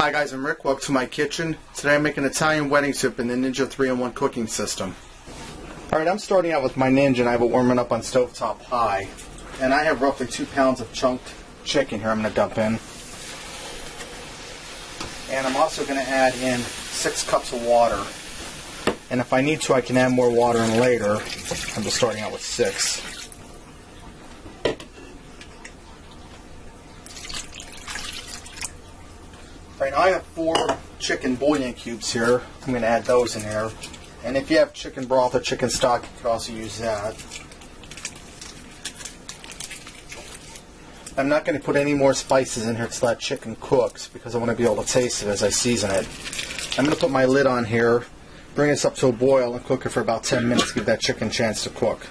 Hi guys, I'm Rick. Welcome to my kitchen. Today I'm making Italian wedding soup in the Ninja 3-in-1 cooking system. Alright, I'm starting out with my Ninja and I have it warming up on stovetop high. And I have roughly 2 pounds of chunked chicken here I'm going to dump in. And I'm also going to add in 6 cups of water. And if I need to, I can add more water in later. I'm just starting out with 6. Right now I have 4 chicken bouillon cubes here. I'm going to add those in there. And if you have chicken broth or chicken stock, you could also use that. I'm not going to put any more spices in here until that chicken cooks because I want to be able to taste it as I season it. I'm going to put my lid on here, bring this up to a boil, and cook it for about 10 minutes to give that chicken a chance to cook.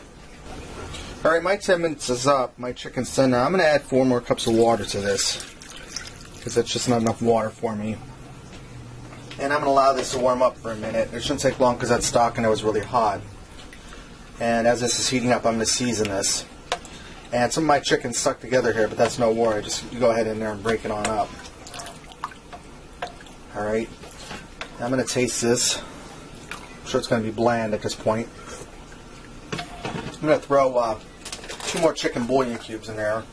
Alright, my 10 minutes is up. My chicken's done now. I'm going to add 4 more cups of water to this, because that's just not enough water for me. And I'm going to allow this to warm up for a minute. It shouldn't take long because that stock in there was really hot. And as this is heating up, I'm going to season this. And some of my chicken's stuck together here, but that's no worry. Just go ahead in there and break it on up. Alright. I'm going to taste this. I'm sure it's going to be bland at this point. I'm going to throw 2 more chicken bouillon cubes in there.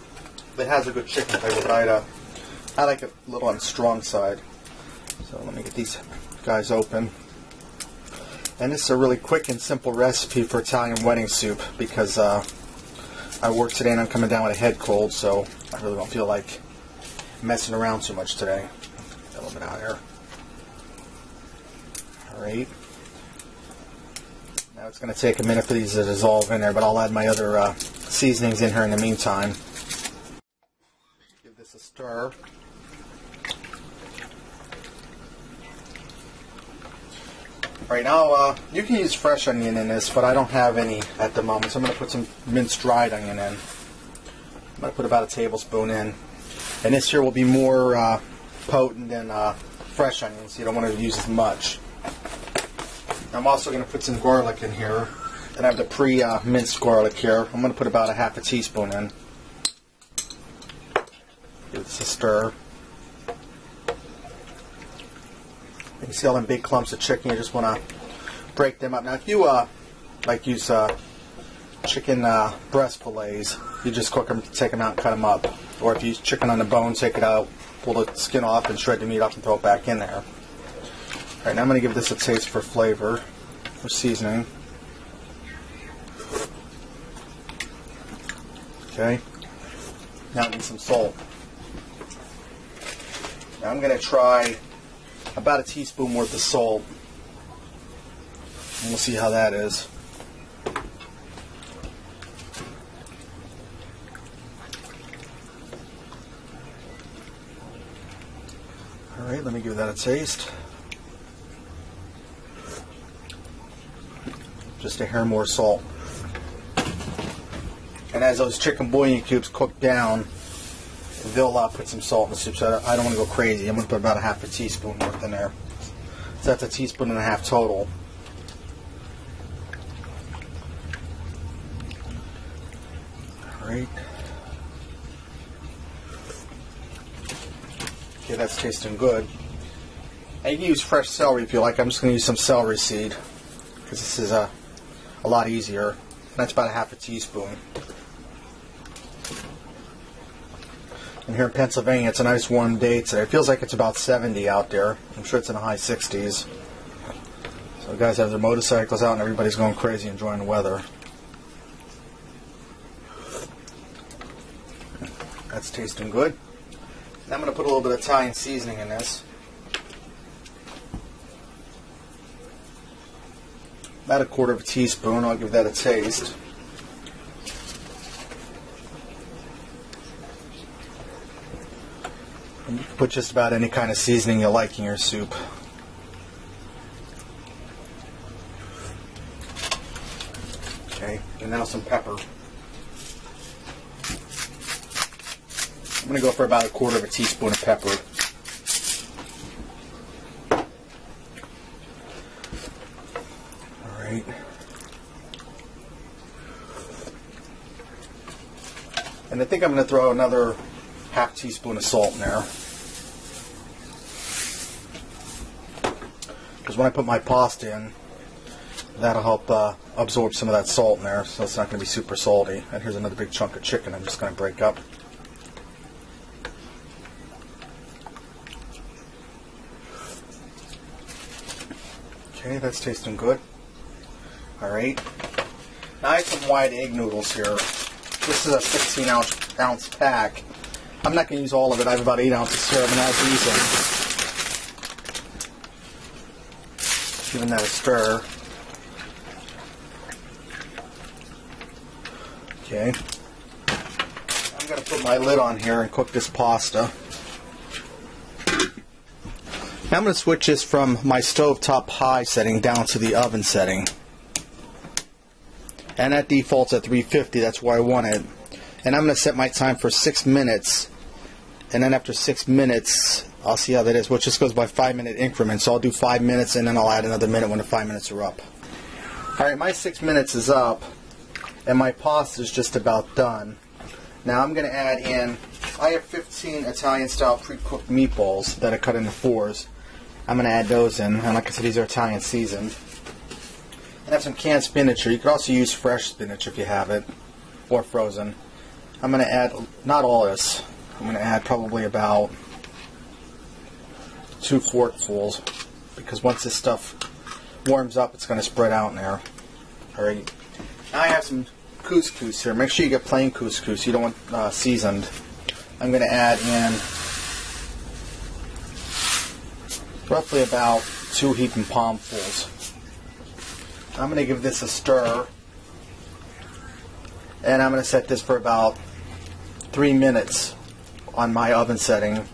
It has a good chicken flavor, but I like it a little on the strong side. So let me get these guys open. And this is a really quick and simple recipe for Italian wedding soup because I work today and I'm coming down with a head cold, so I really don't feel like messing around too much today. Get a little bit out here. Alright. Now it's going to take a minute for these to dissolve in there, but I'll add my other seasonings in here in the meantime. Give this a stir. Right now, you can use fresh onion in this, but I don't have any at the moment, so I'm going to put some minced dried onion in. I'm going to put about a tablespoon in. And this here will be more potent than fresh onion, so you don't want to use as much. I'm also going to put some garlic in here. And I have the pre-minced garlic here. I'm going to put about a half a teaspoon in. Give this a stir. You can see all them big clumps of chicken. You just want to break them up. Now, if you like use chicken breast fillets, you just cook them, take them out, and cut them up. Or if you use chicken on the bone, take it out, pull the skin off, and shred the meat up and throw it back in there. All right, now I'm going to give this a taste for flavor, for seasoning. Okay. Now I need some salt. Now I'm going to try about a teaspoon worth of salt. And we'll see how that is. Alright, let me give that a taste. Just a hair more salt. And as those chicken bouillon cubes cook down, they'll put some salt in the soup, so I don't want to go crazy. I'm going to put about a half a teaspoon worth in there. So that's a teaspoon and a half total. Alright. Okay, that's tasting good. And you can use fresh celery if you like. I'm just going to use some celery seed because this is a lot easier. And that's about a half a teaspoon. And here in Pennsylvania, it's a nice warm day today. It feels like it's about 70 out there. I'm sure it's in the high 60s. So the guys have their motorcycles out and everybody's going crazy enjoying the weather. That's tasting good. Now I'm going to put a little bit of Italian seasoning in this. About a quarter of a teaspoon. I'll give that a taste. And you can put just about any kind of seasoning you like in your soup. Okay, and now some pepper. I'm going to go for about a quarter of a teaspoon of pepper. Alright. And I think I'm going to throw another half teaspoon of salt in there. because when I put my pasta in, that'll help absorb some of that salt in there, so it's not going to be super salty. And here's another big chunk of chicken I'm just going to break up. Okay, that's tasting good. Alright. Now I have some white egg noodles here. This is a 16-ounce pack. I'm not going to use all of it. I have about 8 ounces here. I'm going to add these in. Giving that a stir. Okay. I'm going to put my lid on here and cook this pasta. Now I'm going to switch this from my stovetop high setting down to the oven setting. And that defaults at 350, that's where I want it. And I'm going to set my time for 6 minutes. And then after 6 minutes, I'll see how that is. Well, it just goes by 5-minute increments. So I'll do 5 minutes and then I'll add another minute when the 5 minutes are up. Alright, my 6 minutes is up. And my pasta is just about done. Now I'm going to add in, I have 15 Italian-style pre-cooked meatballs that are cut into 4s. I'm going to add those in. And like I said, these are Italian seasoned. And I have some canned spinach here. You could also use fresh spinach if you have it, or frozen. I'm going to add, not all this, I'm going to add probably about 2 forkfuls, because once this stuff warms up, it's going to spread out in there. Alright. Now I have some couscous here. Make sure you get plain couscous. You don't want seasoned. I'm going to add in roughly about 2 heaping palmfuls. I'm going to give this a stir, and I'm going to set this for about 3 minutes on my oven setting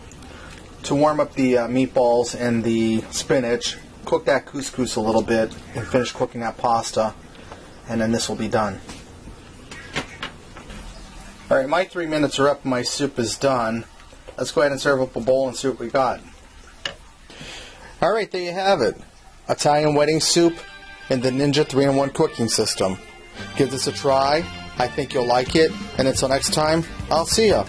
to warm up the meatballs and the spinach, cook that couscous a little bit, and finish cooking that pasta, and then this will be done. Alright, my 3 minutes are up and my soup is done. Let's go ahead and serve up a bowl and see what we got. Alright, there you have it. Italian wedding soup in the Ninja 3-in-1 cooking system. Give this a try. I think you'll like it. And until next time, I'll see ya.